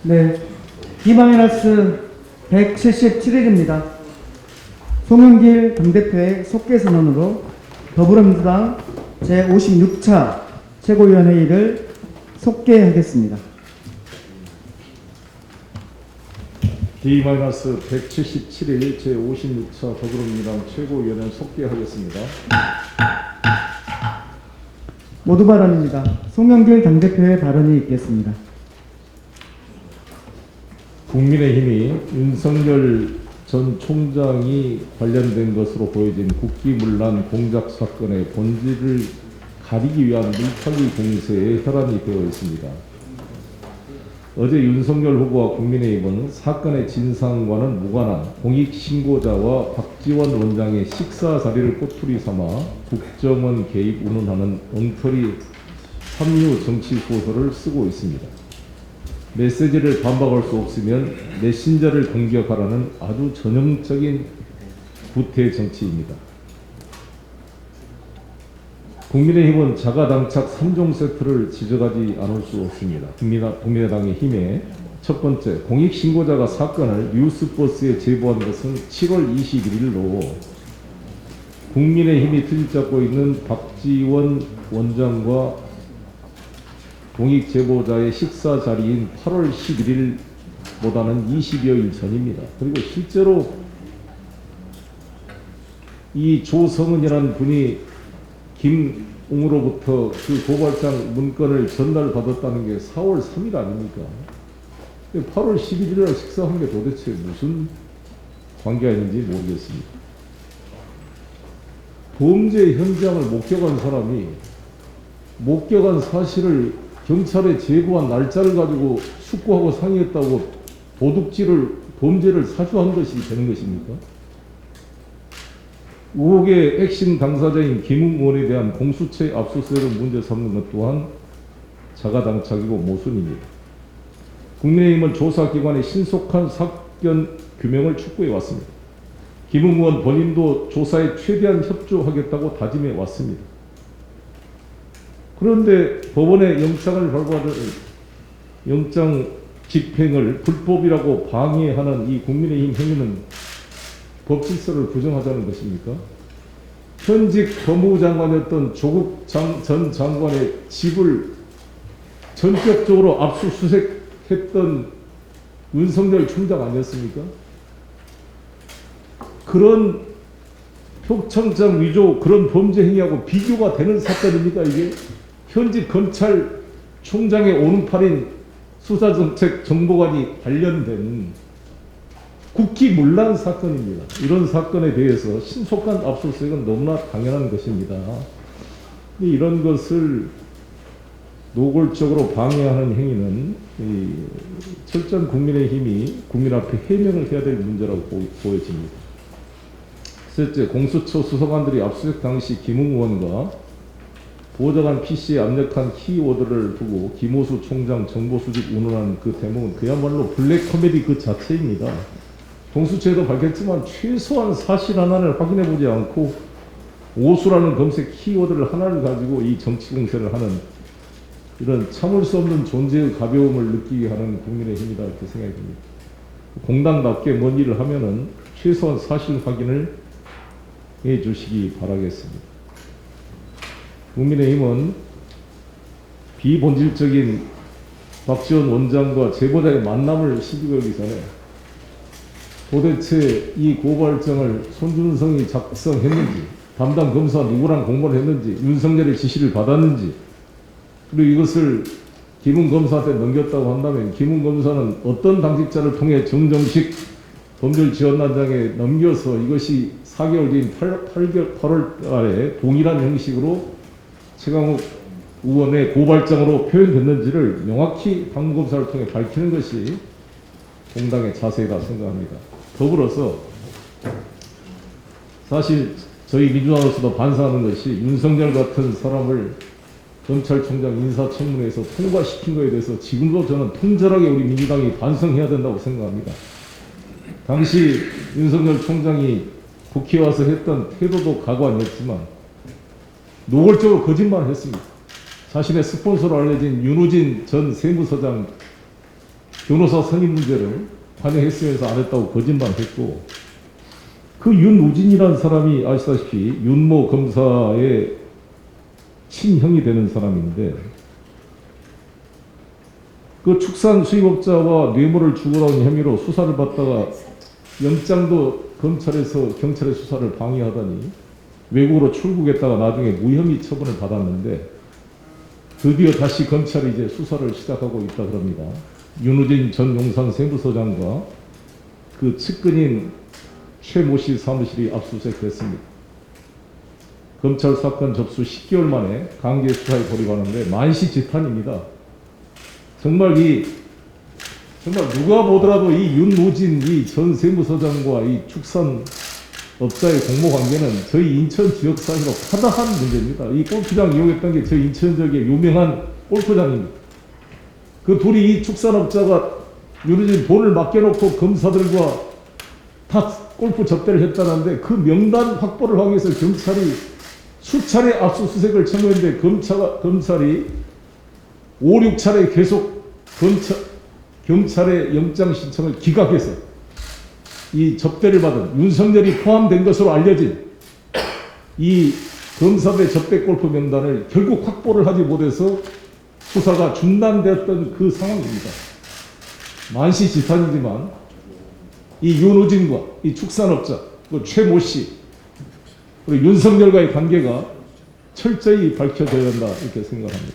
네, D-177일입니다. 송영길 당대표의 속개 선언으로 더불어민주당 제56차 최고위원회의를 속개하겠습니다. D-177일 제56차 더불어민주당 최고위원회 속개하겠습니다. 모두 발언입니다. 송영길 당대표의 발언이 있겠습니다. 국민의힘이 윤석열 전 총장이 관련된 것으로 보여진 국기문란 공작 사건의 본질을 가리기 위한 물타기 공세에 혈안이 되어 있습니다. 어제 윤석열 후보와 국민의힘은 사건의 진상과는 무관한 공익신고자와 박지원 원장의 식사 자리를 꼬투리 삼아 국정원 개입 운운하는 엉터리 삼류 정치 소설을 쓰고 있습니다. 메시지를 반박할 수 없으면 메신저를 공격하라는 아주 전형적인 구태 정치입니다. 국민의힘은 자가당착 3종 세트를 지적하지 않을 수 없습니다. 국민의당의 힘에 첫 번째, 공익신고자가 사건을 뉴스버스에 제보한 것은 7월 21일로 국민의힘이 트집 잡고 있는 박지원 원장과 공익 제보자의 식사 자리인 8월 11일보다는 20여일 전입니다. 그리고 실제로 이 조성은이라는 분이 김웅으로부터 그 고발장 문건을 전달받았다는 게 4월 3일 아닙니까? 8월 11일날 식사한 게 도대체 무슨 관계가 있는지 모르겠습니다. 범죄 현장을 목격한 사람이 목격한 사실을 경찰에 제보한 날짜를 가지고 숙고하고 상의했다고 범죄를 사주한 것이 되는 것입니까? 의혹의 핵심 당사자인 김웅 의원에 대한 공수처의 압수수색을 문제 삼는 것 또한 자가당착이고 모순입니다. 국민의힘은 조사기관의 신속한 사건 규명을 촉구해 왔습니다. 김웅 의원 본인도 조사에 최대한 협조하겠다고 다짐해 왔습니다. 그런데 법원의 영장을 발부하는 영장 집행을 불법이라고 방해하는 이 국민의힘 행위는 법 질서를 부정하자는 것입니까? 현직 법무부 장관이었던 조국 전 장관의 집을 전격적으로 압수수색했던 윤석열 총장 아니었습니까? 그런 표창장 위조, 그런 범죄 행위하고 비교가 되는 사건입니까, 이게? 현직 검찰총장의 오른팔인 수사정책정보관이 관련된 국기문란 사건입니다. 이런 사건에 대해서 신속한 압수수색은 너무나 당연한 것입니다. 이런 것을 노골적으로 방해하는 행위는 철저한 국민의힘이 국민 앞에 해명을 해야 될 문제라고 보여집니다. 셋째, 공수처 수사관들이 압수수색 당시 김웅 의원과 보좌관 PC에 압력한 키워드를 두고 김호수 총장 정보 수집 운운한 그 대목은 그야말로 블랙 코미디 그 자체입니다. 공수처에도 밝혔지만 최소한 사실 하나를 확인해 보지 않고 오수라는 검색 키워드를 하나를 가지고 이 정치 공세를 하는 이런 참을 수 없는 존재의 가벼움을 느끼게 하는 국민의힘이다 이렇게 생각이 듭니다. 공당답게 뭔 일을 하면은 최소한 사실 확인을 해 주시기 바라겠습니다. 국민의힘은 비본질적인 박지원 원장과 제보자의 만남을 시비가 오기 전에 도대체 이 고발장을 손준성이 작성했는지 담당 검사 누구랑 공모를 했는지, 윤석열의 지시를 받았는지, 그리고 이것을 김은검사한테 넘겼다고 한다면 김은검사는 어떤 당직자를 통해 정정식 법률지원단장에 넘겨서 이것이 4개월 뒤인 8월 달에 동일한 형식으로 최강욱 의원의 고발장으로 표현됐는지를 명확히 당검사를 통해 밝히는 것이 공당의 자세이다 생각합니다. 더불어서 사실 저희 민주당으로서도 반성하는 것이 윤석열 같은 사람을 검찰총장 인사청문회에서 통과시킨 것에 대해서 지금도 저는 통절하게 우리 민주당이 반성해야 된다고 생각합니다. 당시 윤석열 총장이 국회에 와서 했던 태도도 과거 아니었지만 노골적으로 거짓말을 했습니다. 자신의 스폰서로 알려진 윤우진 전 세무서장 변호사 선임 문제를 관여했으면서 안 했다고 거짓말했고, 그 윤우진이라는 사람이 아시다시피 윤모 검사의 친형이 되는 사람인데, 그 축산 수입업자와 뇌물을 주고라온 혐의로 수사를 받다가 영장도 검찰에서 경찰의 수사를 방해하다니 외국으로 출국했다가 나중에 무혐의 처분을 받았는데, 드디어 다시 검찰이 이제 수사를 시작하고 있다 그럽니다. 윤우진 전 용산 세무서장과 그 측근인 최모 씨 사무실이 압수수색됐습니다. 검찰 사건 접수 10개월 만에 강제 수사에 돌입하는데 만시지탄입니다. 정말 누가 보더라도 이 윤우진 이 전 세무서장과 이 축산업자의 공모관계는 저희 인천 지역 사회로 파다한 문제입니다. 이 골프장 이용했던 게 저희 인천 지역의 유명한 골프장입니다. 그 둘이 이 축산업자가 윤우진 돈을 맡겨놓고 검사들과 다 골프 접대를 했다는데, 그 명단 확보를 하기 위해서 경찰이 수차례 압수수색을 청구했는데 검찰이 5, 6차례 계속 경찰의 영장 신청을 기각해서 이 접대를 받은 윤석열이 포함된 것으로 알려진 이 검사대 접대 골프 명단을 결국 확보를 하지 못해서 수사가 중단되었던 그 상황입니다. 만시지탄이지만 이 윤우진과 이 축산업자, 그 최모 씨, 그리고 윤석열과의 관계가 철저히 밝혀져야 한다 이렇게 생각합니다.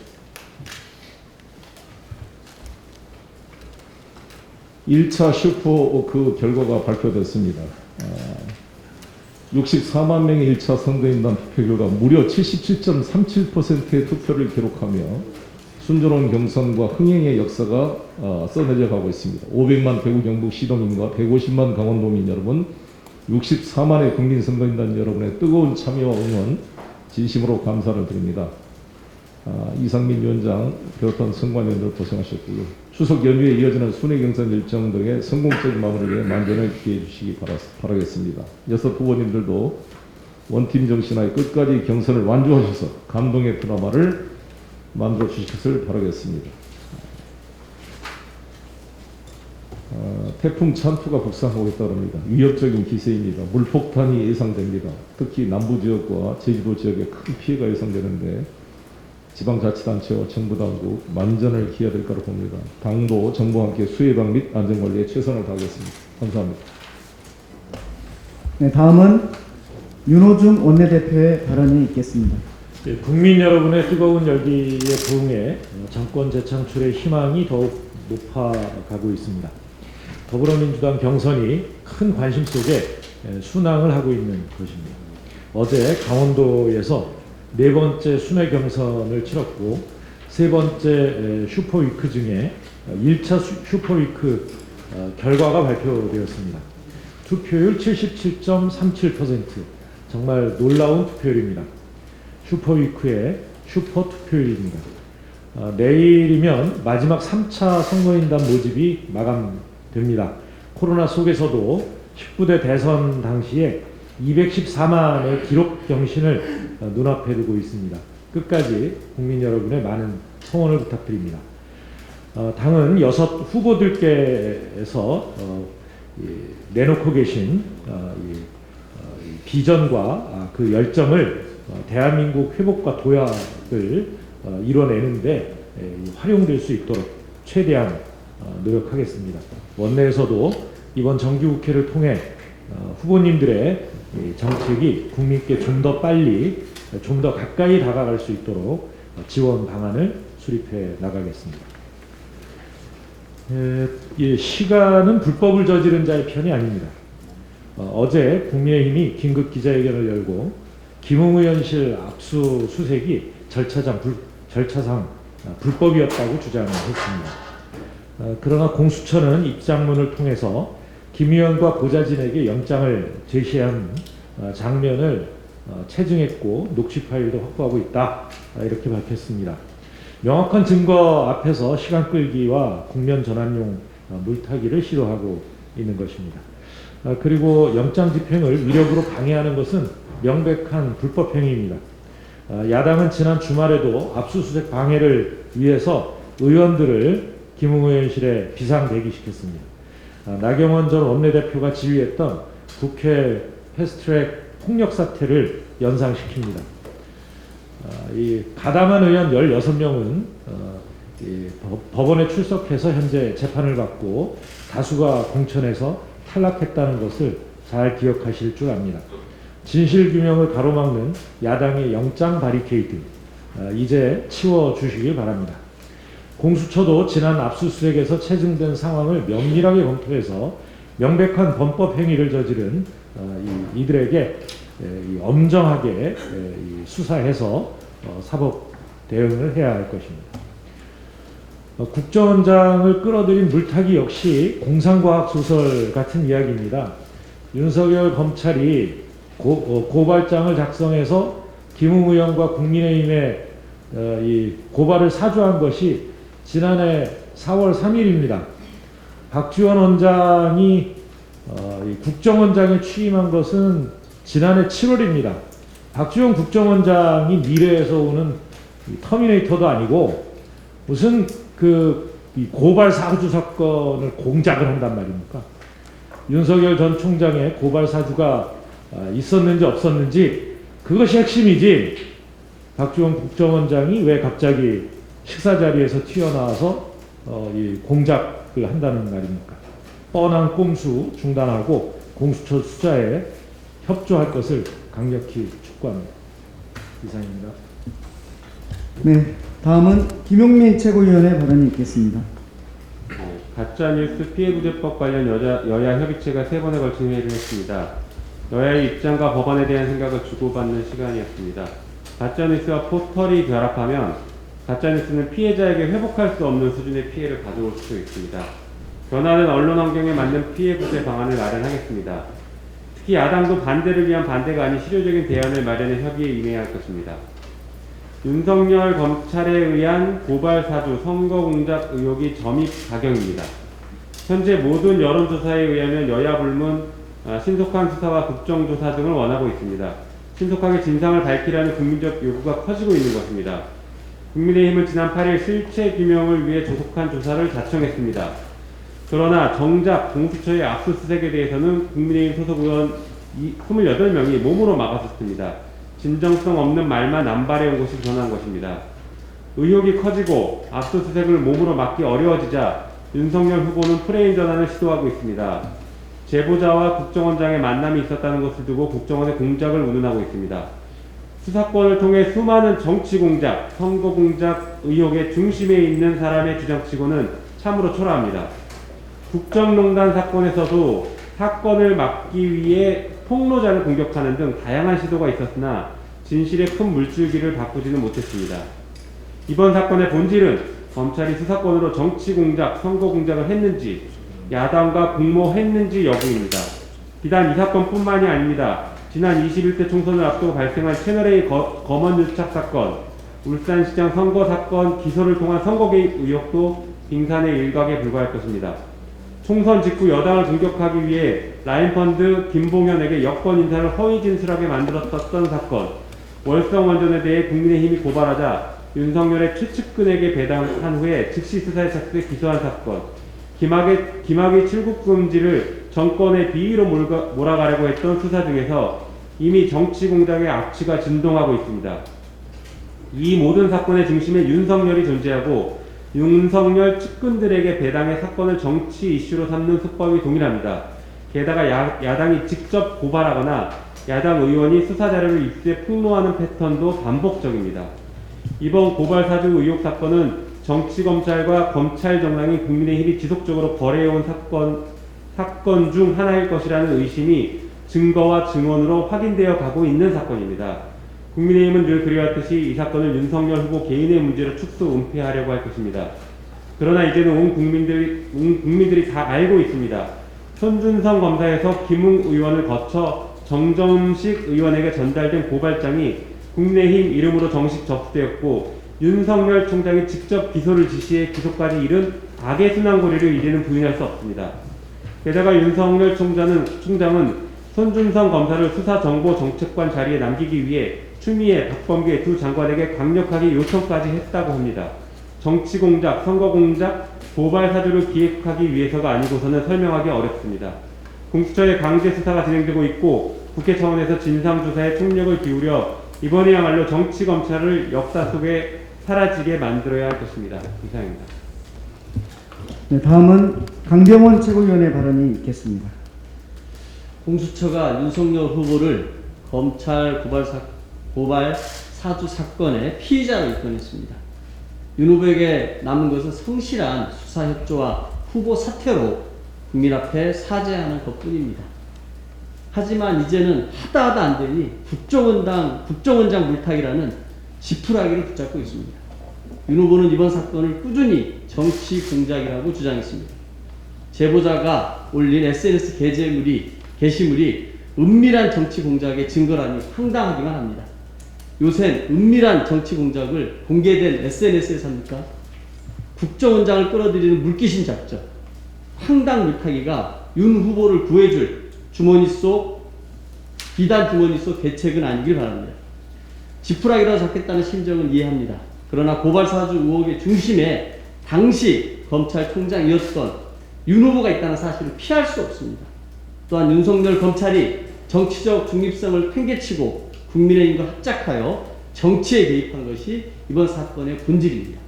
1차 슈퍼워크 결과가 발표됐습니다. 64만 명의 1차 선거인단 투표 결과 무려 77.37%의 투표를 기록하며 순조로운 경선과 흥행의 역사가 써내려 가고 있습니다. 500만 대구 경북 시도민과 150만 강원도민 여러분, 64만의 국민 선거인단 여러분의 뜨거운 참여와 응원 진심으로 감사를 드립니다. 이상민 위원장 비롯한 선관위원들 고생하셨고요. 추석 연휴에 이어지는 순회 경선 일정 등의 성공적인 마무리를 위해 만전을 기해해 주시기 바라겠습니다. 여섯 후보님들도 원팀 정신하에 끝까지 경선을 완주하셔서 감동의 드라마를 만들어 주실 것을 바라겠습니다. 태풍 찬투가 북상하고 있다고 합니다. 위협적인 기세입니다. 물폭탄이 예상됩니다. 특히 남부 지역과 제주도 지역에 큰 피해가 예상되는데 지방자치단체와 정부당국 만전을 기해야 될 거로 봅니다. 당도 정부와 함께 수해방 및 안전관리에 최선을 다하겠습니다. 감사합니다. 네, 다음은 윤호중 원내대표의 발언이 있겠습니다. 국민 여러분의 뜨거운 열기에 부응해 정권 재창출의 희망이 더욱 높아가고 있습니다. 더불어민주당 경선이 큰 관심 속에 순항을 하고 있는 것입니다. 어제 강원도에서 네 번째 순회 경선을 치렀고, 세 번째 슈퍼위크 중에 1차 슈퍼위크 결과가 발표되었습니다. 투표율 77.37%, 정말 놀라운 투표율입니다. 슈퍼위크의 슈퍼 투표율입니다. 내일이면 마지막 3차 선거인단 모집이 마감됩니다. 코로나 속에서도 19대 대선 당시에 214만의 기록 경신을 눈앞에 두고 있습니다. 끝까지 국민 여러분의 많은 성원을 부탁드립니다. 당은 여섯 후보들께서 내놓고 계신 비전과 그 열정을 대한민국 회복과 도약을 이뤄내는데 활용될 수 있도록 최대한 노력하겠습니다. 원내에서도 이번 정기국회를 통해 후보님들의 이 정책이 국민께 좀 더 빨리, 좀 더 가까이 다가갈 수 있도록 지원 방안을 수립해 나가겠습니다. 시간은 불법을 저지른 자의 편이 아닙니다. 어제 국민의힘이 긴급 기자회견을 열고 김웅 의원실 압수수색이 절차상 불법이었다고 주장을 했습니다. 그러나 공수처는 입장문을 통해서 김 의원과 보좌진에게 영장을 제시한 장면을 체증했고 녹취 파일도 확보하고 있다, 이렇게 밝혔습니다. 명확한 증거 앞에서 시간 끌기와 국면 전환용 물타기를 시도하고 있는 것입니다. 그리고 영장 집행을 위력으로 방해하는 것은 명백한 불법 행위입니다. 야당은 지난 주말에도 압수수색 방해를 위해서 의원들을 김웅 의원실에 비상 대기시켰습니다. 나경원 전 원내대표가 지휘했던 국회 패스트트랙 폭력 사태를 연상시킵니다. 이 가담한 의원 16명은 법원에 출석해서 현재 재판을 받고 다수가 공천에서 탈락했다는 것을 잘 기억하실 줄 압니다. 진실규명을 가로막는 야당의 영장 바리케이드, 이제 치워주시길 바랍니다. 공수처도 지난 압수수색에서 체증된 상황을 면밀하게 검토해서 명백한 범법 행위를 저지른 이들에게 엄정하게 수사해서 사법 대응을 해야 할 것입니다. 국정원장을 끌어들인 물타기 역시 공상과학소설 같은 이야기입니다. 윤석열 검찰이 고발장을 작성해서 김웅 의원과 국민의힘에 이 고발을 사주한 것이 지난해 4월 3일입니다. 박지원 원장이 국정원장에 취임한 것은 지난해 7월입니다. 박지원 국정원장이 미래에서 오는 터미네이터도 아니고 무슨 이 고발 사주 사건을 공작을 한단 말입니까? 윤석열 전 총장의 고발 사주가 있었는지 없었는지 그것이 핵심이지, 박지원 국정원장이 왜 갑자기 식사 자리에서 튀어나와서 이 공작을 한다는 말입니까? 뻔한 꼼수 중단하고 공수처 수사에 협조할 것을 강력히 촉구합니다. 이상입니다. 네, 다음은 김용민 최고위원의 발언이 있겠습니다. 가짜뉴스 피해구제법 관련 여야 협의체가 3번에 걸친 회의를 했습니다. 여야의 입장과 법안에 대한 생각을 주고받는 시간이었습니다. 가짜뉴스와 포털이 결합하면 가짜뉴스는 피해자에게 회복할 수 없는 수준의 피해를 가져올 수 있습니다. 변화하는 언론 환경에 맞는 피해 구제 방안을 마련하겠습니다. 특히 야당도 반대를 위한 반대가 아닌 실효적인 대안을 마련해 협의에 임해야 할 것입니다. 윤석열 검찰에 의한 고발 사주 선거 공작 의혹이 점입 가경입니다. 현재 모든 여론조사에 의하면 여야 불문 신속한 수사와 국정조사 등을 원하고 있습니다. 신속하게 진상을 밝히라는 국민적 요구가 커지고 있는 것입니다. 국민의힘은 지난 8일 실체 규명을 위해 조속한 조사를 자청했습니다. 그러나 정작 공수처의 압수수색에 대해서는 국민의힘 소속 의원 28명이 몸으로 막아섰습니다. 진정성 없는 말만 남발해온 것이 드러난 것입니다. 의혹이 커지고 압수수색을 몸으로 막기 어려워지자 윤석열 후보는 프레임 전환을 시도하고 있습니다. 제보자와 국정원장의 만남이 있었다는 것을 두고 국정원의 공작을 운운하고 있습니다. 수사권을 통해 수많은 정치 공작, 선거 공작 의혹의 중심에 있는 사람의 주장치고는 참으로 초라합니다. 국정농단 사건에서도 사건을 막기 위해 폭로자를 공격하는 등 다양한 시도가 있었으나 진실의 큰 물줄기를 바꾸지는 못했습니다. 이번 사건의 본질은 검찰이 수사권으로 정치 공작, 선거 공작을 했는지 야당과 공모했는지 여부입니다. 비단 이 사건뿐만이 아닙니다. 지난 21대 총선을 앞두고 발생한 채널A 검언 유착 사건, 울산시장 선거 사건 기소를 통한 선거 개입 의혹도 빙산의 일각에 불과할 것입니다. 총선 직후 여당을 공격하기 위해 라인펀드 김봉현에게 여권 인사를 허위 진술하게 만들었던 사건, 월성원전에 대해 국민의힘이 고발하자 윤석열의 최측근에게 배당한 후에 즉시 수사에 착수해 기소한 사건, 김학의 출국 금지를 정권의 비위로 몰아가려고 했던 수사 등에서 이미 정치 공작의 악취가 진동하고 있습니다. 이 모든 사건의 중심에 윤석열이 존재하고 윤석열 측근들에게 배당해 사건을 정치 이슈로 삼는 수법이 동일합니다. 게다가 야당이 직접 고발하거나 야당 의원이 수사 자료를 입수해 폭로하는 패턴도 반복적입니다. 이번 고발 사주 의혹 사건은 정치검찰과 검찰 정당이 국민의힘이 지속적으로 벌여온 사건 중 하나일 것이라는 의심이 증거와 증언으로 확인되어 가고 있는 사건입니다. 국민의힘은 늘 그리웠듯이 이 사건을 윤석열 후보 개인의 문제로 축소 은폐하려고 할 것입니다. 그러나 이제는 온 국민들이 다 알고 있습니다. 손준성 검사에서 김웅 의원을 거쳐 정점식 의원에게 전달된 고발장이 국민의힘 이름으로 정식 접수되었고 윤석열 총장이 직접 기소를 지시해 기소까지 이른 악의순환고리를 이제는 부인할 수 없습니다. 게다가 윤석열 총장은 손준성 검사를 수사정보정책관 자리에 남기기 위해 추미애, 박범계 두 장관에게 강력하게 요청까지 했다고 합니다. 정치공작, 선거공작, 고발사주를 기획하기 위해서가 아니고서는 설명하기 어렵습니다. 공수처의 강제 수사가 진행되고 있고 국회 차원에서 진상조사에 총력을 기울여 이번에야말로 정치검찰을 역사 속에 사라지게 만들어야 할 것입니다. 이상입니다. 네, 다음은 강병원 최고위원의 발언이 있겠습니다. 공수처가 윤석열 후보를 검찰 고발 사주 사건의 피의자로 입건했습니다. 윤 후보에게 남은 것은 성실한 수사 협조와 후보 사퇴로 국민 앞에 사죄하는 것뿐입니다. 하지만 이제는 하다 안 되니 국정원장 물타기라는 지푸라기를 붙잡고 있습니다. 윤 후보는 이번 사건을 꾸준히 정치 공작이라고 주장했습니다. 제보자가 올린 SNS 게시물이 은밀한 정치 공작의 증거라니 황당하기만 합니다. 요새 은밀한 정치 공작을 공개된 SNS에서 합니까? 국정원장을 끌어들이는 물귀신 작전, 황당 물타기가 윤 후보를 구해줄 비단 주머니 속 대책은 아니길 바랍니다. 지푸라기라도 잡겠다는 심정은 이해합니다. 그러나 고발사주 의혹의 중심에 당시 검찰총장이었던 윤 후보가 있다는 사실을 피할 수 없습니다. 또한 윤석열 검찰이 정치적 중립성을 팽개치고 국민의힘과 합작하여 정치에 개입한 것이 이번 사건의 본질입니다.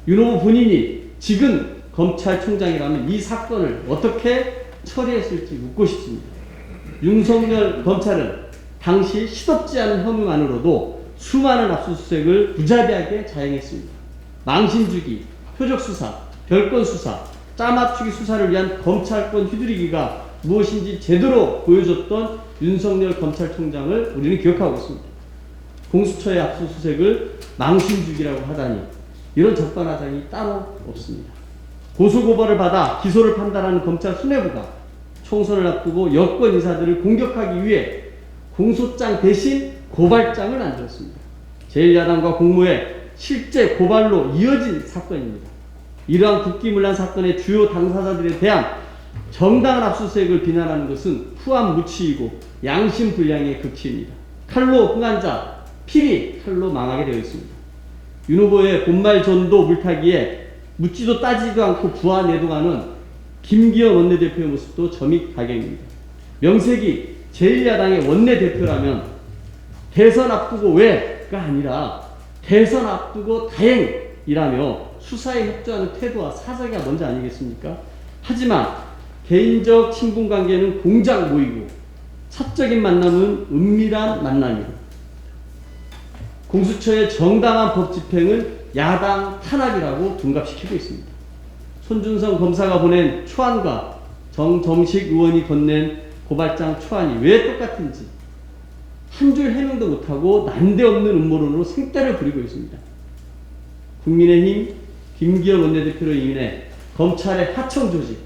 윤 후보 본인이 지금 검찰총장이라면 이 사건을 어떻게 처리했을지 묻고 싶습니다. 윤석열 검찰은 당시 시덥지 않은 혐의만으로도 수많은 압수수색을 무자비하게 자행했습니다. 망신주기, 표적수사, 별건수사, 짜맞추기 수사를 위한 검찰권 휘두르기가 무엇인지 제대로 보여줬던 윤석열 검찰총장을 우리는 기억하고 있습니다. 공수처의 압수수색을 망신주기라고 하다니 이런 적반하장이 따로 없습니다. 고소고발을 받아 기소를 판단하는 검찰 수뇌부가 총선을 앞두고 여권 인사들을 공격하기 위해 공소장 대신 고발장을 만들었습니다. 제1야당과 공모의 실제 고발로 이어진 사건입니다. 이러한 국기문란 사건의 주요 당사자들에 대한 정당한 압수수색을 비난하는 것은 후한무치이고 양심불량의 극치입니다. 칼로 흥한 자, 필히 칼로 망하게 되어 있습니다. 윤 후보의 본말 전도 물타기에 묻지도 따지도 않고 부하내동하는 김기현 원내대표의 모습도 점입 가경입니다. 명색이 제1야당의 원내대표라면 대선 앞두고 왜가 아니라 대선 앞두고 다행이라며 수사에 협조하는 태도와 사색이 먼저 아니겠습니까? 하지만 개인적 친분관계는 공작 모이고 사적인 만남은 은밀한 만남이고 공수처의 정당한 법 집행을 야당 탄압이라고 둔갑시키고 있습니다. 손준성 검사가 보낸 초안과 정점식 의원이 건넨 고발장 초안이 왜 똑같은지 한 줄 해명도 못하고 난데없는 음모론으로 생떼를 부리고 있습니다. 국민의힘 김기현 원내대표로 임인해 검찰의 하청 조직,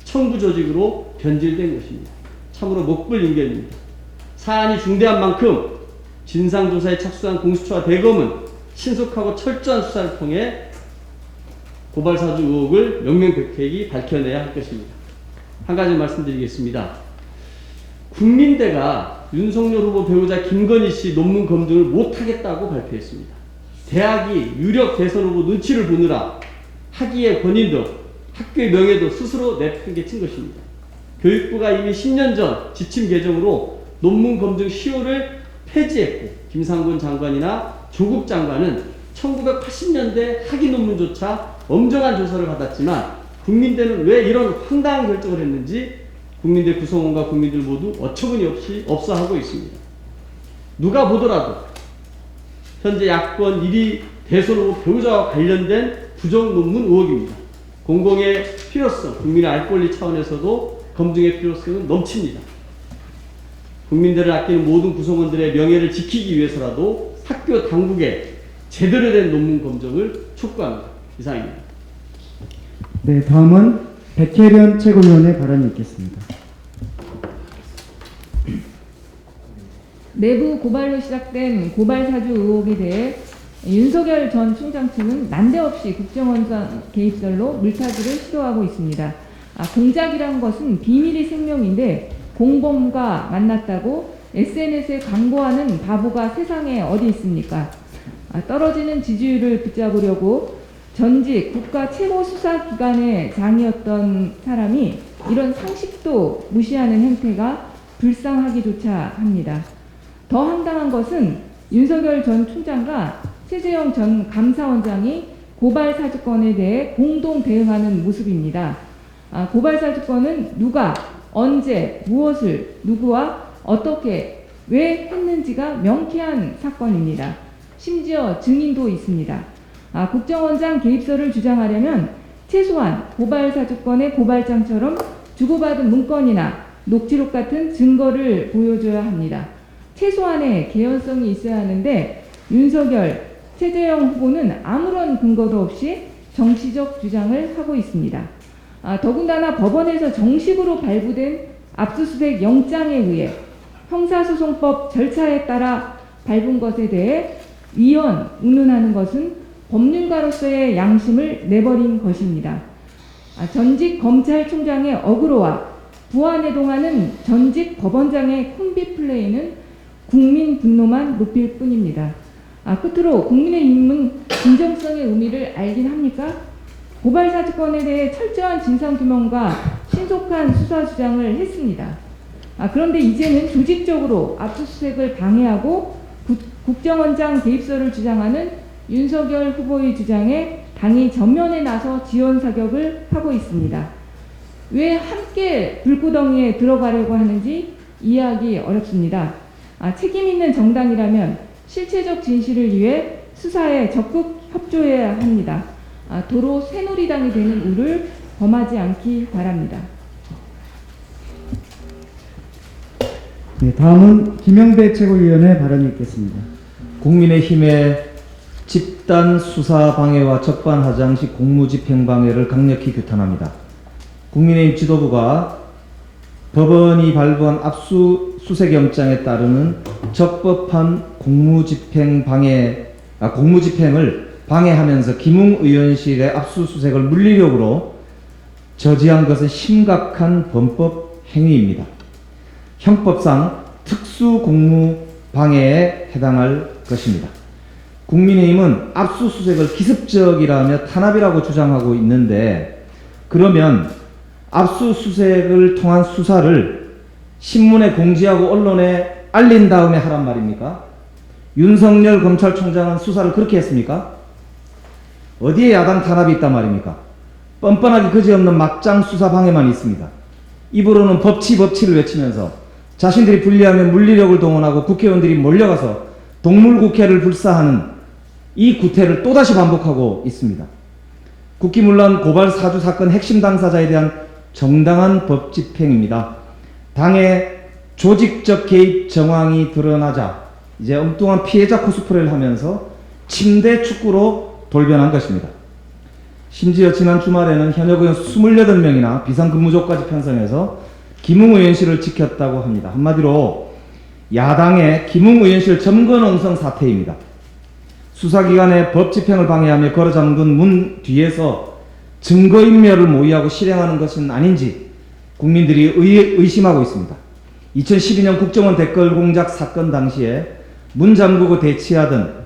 청부 조직으로 변질된 것입니다. 참으로 목불인견입니다. 사안이 중대한 만큼 진상조사에 착수한 공수처와 대검은 신속하고 철저한 수사를 통해 고발사주 의혹을 명명백백히 밝혀내야 할 것입니다. 한 가지 말씀드리겠습니다. 국민대가 윤석열 후보 배우자 김건희 씨 논문 검증을 못하겠다고 발표했습니다. 대학이 유력 대선 후보 눈치를 보느라 학위의 권위도 학교의 명예도 스스로 내팽개친 것입니다. 교육부가 이미 10년 전 지침 개정으로 논문 검증 시효를 폐지했고 김상곤 장관이나 조국 장관은 1980년대 학위 논문조차 엄정한 조사를 받았지만 국민대는 왜 이런 황당한 결정을 했는지 국민들 구성원과 국민들 모두 어처구니 없이 없어하고 있습니다. 누가 보더라도 현재 야권 1위 대선 후보 배우자와 관련된 부정 논문 의혹입니다. 공공의 필요성, 국민의 알 권리 차원에서도 검증의 필요성은 넘칩니다. 국민들을 아끼는 모든 구성원들의 명예를 지키기 위해서라도 학교 당국에 제대로 된 논문 검증을 촉구합니다. 이상입니다. 네, 다음은 백혜련 최고위원의 발언이 있겠습니다. 내부 고발로 시작된 고발 사주 의혹에 대해 윤석열 전 총장 측은 난데없이 국정원장 개입설로 물타기를 시도하고 있습니다. 공작이란 것은 비밀이 생명인데 공범과 만났다고 SNS에 광고하는 바보가 세상에 어디 있습니까? 떨어지는 지지율을 붙잡으려고 전직 국가 최고 수사기관의 장이었던 사람이 이런 상식도 무시하는 행태가 불쌍하기조차 합니다. 더 황당한 것은 윤석열 전 총장과 최재형 전 감사원장이 고발 사주건에 대해 공동 대응하는 모습입니다. 고발 사주건은 누가, 언제, 무엇을, 누구와 어떻게, 왜 했는지가 명쾌한 사건입니다. 심지어 증인도 있습니다. 국정원장 개입설을 주장하려면 최소한 고발 사주건의 고발장처럼 주고받은 문건이나 녹취록 같은 증거를 보여줘야 합니다. 최소한의 개연성이 있어야 하는데 윤석열, 최재형 후보는 아무런 근거도 없이 정치적 주장을 하고 있습니다. 더군다나 법원에서 정식으로 발부된 압수수색 영장에 의해 형사소송법 절차에 따라 밟은 것에 대해 위헌, 운운하는 것은 법률가로서의 양심을 내버린 것입니다. 전직 검찰총장의 어그로와 부안해동하는 전직 법원장의 콤비 플레이는 국민 분노만 높일 뿐입니다. 끝으로 국민의힘은 진정성의 의미를 알긴 합니까? 고발 사주건에 대해 철저한 진상규명과 신속한 수사 주장을 했습니다. 그런데 이제는 조직적으로 압수수색을 방해하고 국정원장 개입설을 주장하는 윤석열 후보의 주장에 당이 전면에 나서 지원 사격을 하고 있습니다. 왜 함께 불구덩이에 들어가려고 하는지 이해하기 어렵습니다. 책임 있는 정당이라면 실체적 진실을 위해 수사에 적극 협조해야 합니다. 도로 새누리당이 되는 우를 범하지 않기 바랍니다. 네, 다음은 김영배 최고위원의 발언이 있겠습니다. 국민의힘의 집단 수사 방해와 적반하장식 공무집행 방해를 강력히 규탄합니다. 국민의힘 지도부가 법원이 발부한 압수수색영장에 따르는 적법한 공무집행을 방해하면서 김웅 의원실의 압수수색을 물리력으로 저지한 것은 심각한 범법 행위입니다. 형법상 특수공무방해에 해당할 것입니다. 국민의힘은 압수수색을 기습적이라며 탄압이라고 주장하고 있는데, 그러면 압수수색을 통한 수사를 신문에 공지하고 언론에 알린 다음에 하란 말입니까? 윤석열 검찰총장은 수사를 그렇게 했습니까? 어디에 야당 탄압이 있단 말입니까? 뻔뻔하기 그지없는 막장 수사 방해만 있습니다. 입으로는 법치를 외치면서 자신들이 불리하면 물리력을 동원하고 국회의원들이 몰려가서 동물국회를 불사하는 이 구태를 또다시 반복하고 있습니다. 국기문란 고발 사주 사건 핵심 당사자에 대한 정당한 법 집행입니다. 당의 조직적 개입 정황이 드러나자 이제 엉뚱한 피해자 코스프레를 하면서 침대 축구로 돌변한 것입니다. 심지어 지난 주말에는 현역 의원 28명이나 비상근무조까지 편성해서 김웅 의원실을 지켰다고 합니다. 한마디로 야당의 김웅 의원실 점거농성 사태입니다. 수사기관의 법 집행을 방해하며 걸어잠근 문 뒤에서 증거인멸을 모의하고 실행하는 것은 아닌지 국민들이 의심하고 있습니다. 2012년 국정원 댓글 공작 사건 당시에 문 잠그고 대치하던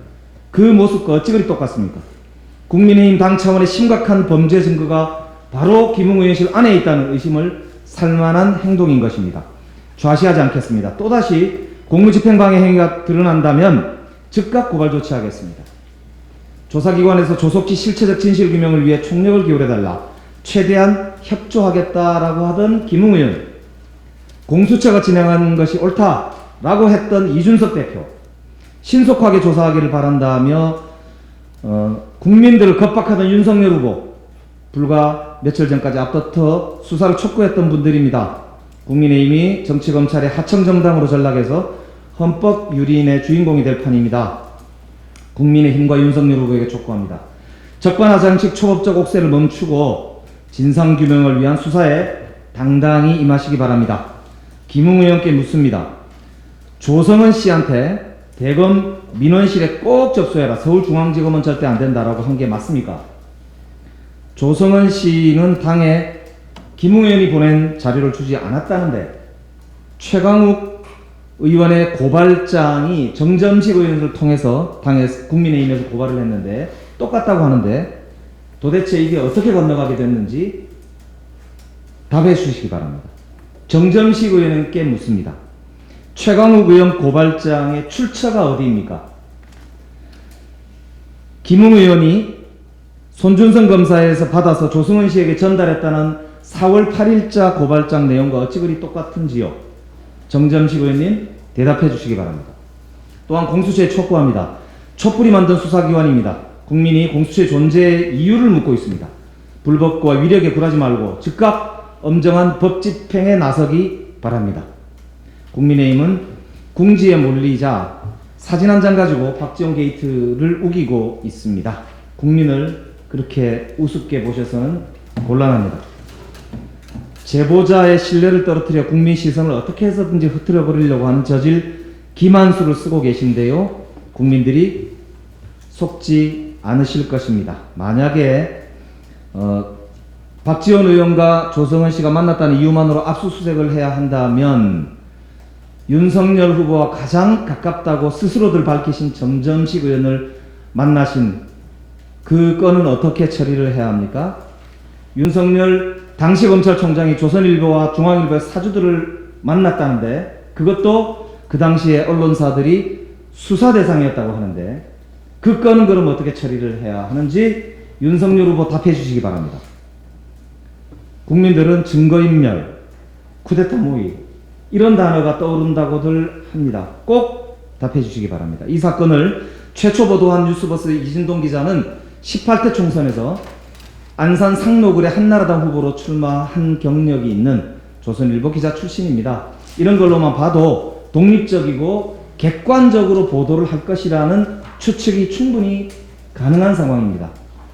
그 모습과 어찌 그리 똑같습니까? 국민의힘 당 차원의 심각한 범죄 증거가 바로 김웅 의원실 안에 있다는 의심을 살만한 행동인 것입니다. 좌시하지 않겠습니다. 또다시 공무집행방해 행위가 드러난다면 즉각 고발 조치하겠습니다. 조사기관에서 조속히 실체적 진실규명을 위해 총력을 기울여달라 최대한 협조하겠다라고 하던 김웅 의원, 공수처가 진행하는 것이 옳다라고 했던 이준석 대표, 신속하게 조사하기를 바란다며 국민들을 겁박하던 윤석열 후보, 불과 며칠 전까지 앞다퉈 수사를 촉구했던 분들입니다. 국민의힘이 정치검찰의 하청정당으로 전락해서 헌법 유린의 주인공이 될 판입니다. 국민의힘과 윤석열 후보에게 촉구합니다. 적반하장식 초법적 옥세를 멈추고 진상규명을 위한 수사에 당당히 임하시기 바랍니다. 김웅 의원께 묻습니다. 조성은 씨한테 대검 민원실에 꼭 접수해라. 서울중앙지검은 절대 안 된다라고 한 게 맞습니까? 조성은 씨는 당에 김웅 의원이 보낸 자료를 주지 않았다는데 최강욱 의원의 고발장이 정점식 의원을 통해서 당에 국민의힘에서 고발을 했는데 똑같다고 하는데 도대체 이게 어떻게 건너가게 됐는지 답해 주시기 바랍니다. 정점식 의원께 묻습니다. 최강욱 의원 고발장의 출처가 어디입니까? 김웅 의원이 손준성 검사에서 받아서 조승원 씨에게 전달했다는 4월 8일자 고발장 내용과 어찌 그리 똑같은지요? 정점식 의원님 대답해 주시기 바랍니다. 또한 공수처에 촉구합니다. 촛불이 만든 수사기관입니다. 국민이 공수처의 존재 이유를 묻고 있습니다. 불법과 위력에 굴하지 말고 즉각 엄정한 법 집행에 나서기 바랍니다. 국민의힘은 궁지에 몰리자 사진 한 장 가지고 박지원 게이트를 우기고 있습니다. 국민을 그렇게 우습게 보셔서는 곤란합니다. 제보자의 신뢰를 떨어뜨려 국민 시선을 어떻게 해서든지 흐트려 버리려고 하는 저질 기만수를 쓰고 계신데요. 국민들이 속지 않으실 것입니다. 만약에 박지원 의원과 조성은 씨가 만났다는 이유만으로 압수수색을 해야 한다면 윤석열 후보와 가장 가깝다고 스스로들 밝히신 정점식 의원을 만나신 그 건은 어떻게 처리를 해야 합니까? 윤석열 당시 검찰총장이 조선일보와 중앙일보의 사주들을 만났다는데 그것도 그 당시에 언론사들이 수사 대상이었다고 하는데 그 건은 그럼 어떻게 처리를 해야 하는지 윤석열 후보 답해 주시기 바랍니다. 국민들은 증거인멸, 쿠데타 모의 이런 단어가 떠오른다고들 합니다. 꼭 답해 주시기 바랍니다. 이 사건을 최초 보도한 뉴스버스 이진동 기자는 18대 총선에서 안산 상록을의 한나라당 후보로 출마한 경력이 있는 조선일보 기자 출신입니다. 이런 걸로만 봐도 독립적이고 객관적으로 보도를 할 것이라는 추측이 충분히 가능한 상황입니다.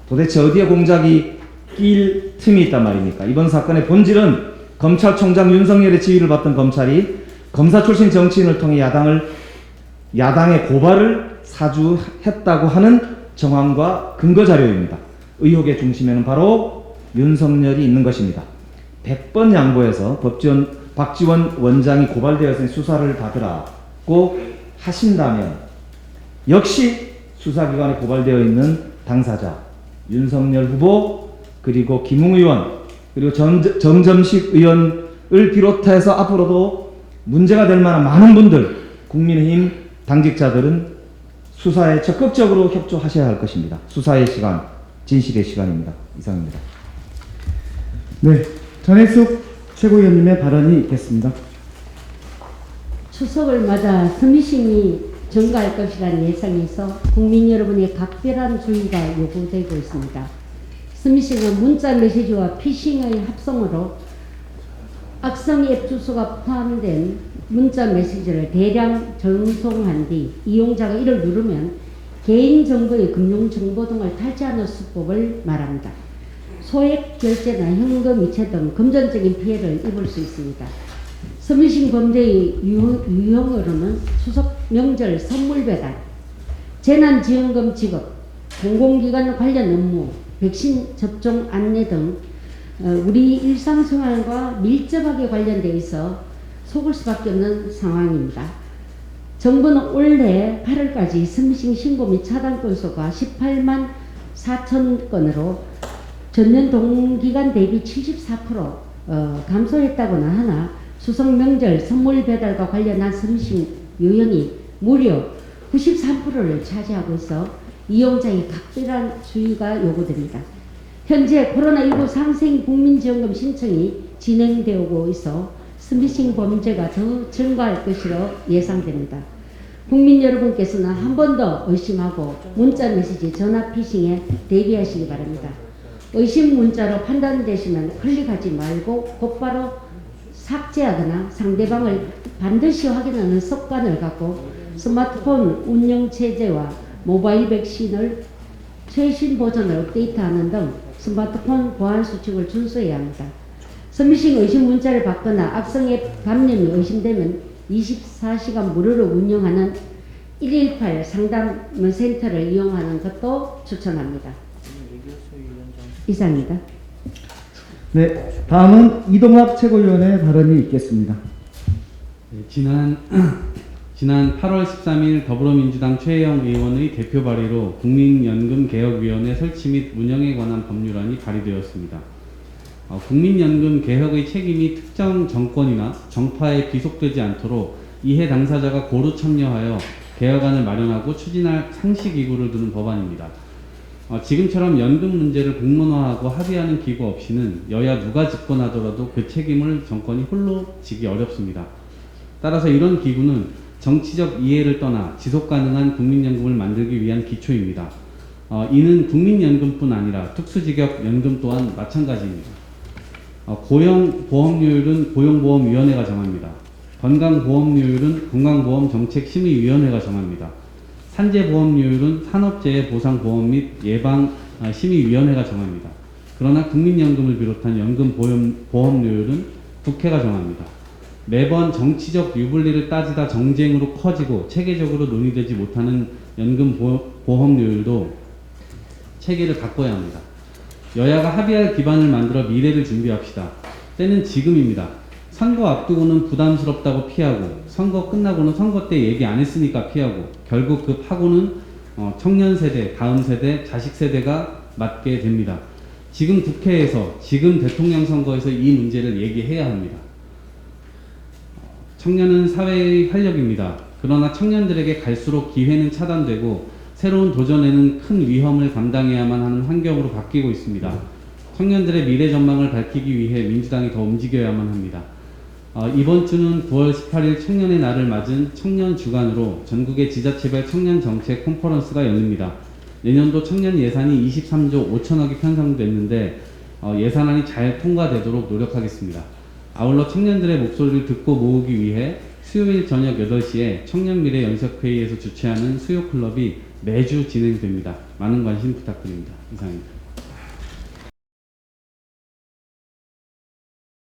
도대체 어디에 공작이 낄 틈이 있단 말입니까? 이번 사건의 본질은 검찰총장 윤석열의 지휘를 받던 검찰이 검사 출신 정치인을 통해 야당의 고발을 사주했다고 하는 정황과 근거 자료입니다. 의혹의 중심에는 바로 윤석열이 있는 것입니다. 100번 양보해서 박지원 원장이 고발되었으니 수사를 받으라고 하신다면 역시 수사기관에 고발되어 있는 당사자 윤석열 후보 그리고 김웅 의원 그리고 정점식 의원을 비롯해서 앞으로도 문제가 될 만한 많은 분들 국민의힘 당직자들은 수사에 적극적으로 협조하셔야 할 것입니다. 수사의 시간, 진실의 시간입니다. 이상입니다. 네, 전해숙 최고위원님의 발언이 있겠습니다. 추석을 맞아 스미싱이 증가할 것이라는 예상에서 국민 여러분의 각별한 주의가 요구되고 있습니다. 스미싱은 문자 메시지와 피싱의 합성으로 악성 앱 주소가 포함된 문자 메시지를 대량 전송한 뒤 이용자가 이를 누르면 개인정보의 금융정보 등을 탈취하는 수법을 말합니다. 소액 결제나 현금 이체 등 금전적인 피해를 입을 수 있습니다. 스미싱 범죄의 유형으로는 추석 명절 선물 배달, 재난지원금 지급, 공공기관 관련 업무, 백신 접종 안내 등 우리 일상생활과 밀접하게 관련되어 있어 속을 수밖에 없는 상황입니다. 정부는 올해 8월까지 스미싱 신고 및 차단 건수가 18만 4천 건으로 전년 동기간 대비 74% 감소했다고는 하나 추석 명절 선물 배달과 관련한 스미싱 유형이 무려 93%를 차지하고 있어 이용자의 각별한 주의가 요구됩니다. 현재 코로나19 상생 국민지원금 신청이 진행되고 있어 스미싱 범죄가 더 증가할 것으로 예상됩니다. 국민 여러분께서는 한 번 더 의심하고 문자 메시지 전화 피싱에 대비하시기 바랍니다. 의심 문자로 판단되시면 클릭하지 말고 곧바로 삭제하거나 상대방을 반드시 확인하는 습관을 갖고 스마트폰 운영 체제와 모바일 백신을 최신 버전을 업데이트하는 등 스마트폰 보안 수칙을 준수해야 합니다. 스미싱 의심 문자를 받거나 악성 앱 감염이 의심되면 24시간 무료로 운영하는 118 상담 센터를 이용하는 것도 추천합니다. 이상입니다. 네, 다음은 이동학 최고위원의 발언이 있겠습니다. 네, 지난 8월 13일 더불어민주당 최혜영 의원의 대표 발의로 국민연금개혁위원회 설치 및 운영에 관한 법률안이 발의되었습니다. 국민연금 개혁의 책임이 특정 정권이나 정파에 귀속되지 않도록 이해 당사자가 고루 참여하여 개혁안을 마련하고 추진할 상시기구를 두는 법안입니다. 지금처럼 연금 문제를 공론화하고 합의하는 기구 없이는 여야 누가 집권하더라도 그 책임을 정권이 홀로 지기 어렵습니다. 따라서 이런 기구는 정치적 이해를 떠나 지속가능한 국민연금을 만들기 위한 기초입니다. 이는 국민연금뿐 아니라 특수직업 연금 또한 마찬가지입니다. 고용보험료율은 고용보험위원회가 정합니다. 건강보험료율은 건강보험정책심의위원회가 정합니다. 산재보험료율은 산업재해보상보험 및 예방심의위원회가 정합니다. 그러나 국민연금을 비롯한 연금보험료율은 국회가 정합니다. 매번 정치적 유불리를 따지다 정쟁으로 커지고 체계적으로 논의되지 못하는 연금보험료율도 체계를 바꿔야 합니다. 여야가 합의할 기반을 만들어 미래를 준비합시다. 때는 지금입니다. 선거 앞두고는 부담스럽다고 피하고 선거 끝나고는 선거 때 얘기 안 했으니까 피하고 결국 그 파고는 청년 세대, 다음 세대, 자식 세대가 맞게 됩니다. 지금 국회에서, 지금 대통령 선거에서 이 문제를 얘기해야 합니다. 청년은 사회의 활력입니다. 그러나 청년들에게 갈수록 기회는 차단되고 새로운 도전에는 큰 위험을 감당해야만 하는 환경으로 바뀌고 있습니다. 청년들의 미래 전망을 밝히기 위해 민주당이 더 움직여야만 합니다. 이번 주는 9월 18일 청년의 날을 맞은 청년 주간으로 전국의 지자체별 청년 정책 컨퍼런스가 열립니다. 내년도 청년 예산이 23조 5천억이 편성됐는데 예산안이 잘 통과되도록 노력하겠습니다. 아울러 청년들의 목소리를 듣고 모으기 위해 수요일 저녁 8시에 청년미래 연석회의에서 주최하는 수요클럽이 매주 진행됩니다. 많은 관심 부탁드립니다. 이상입니다.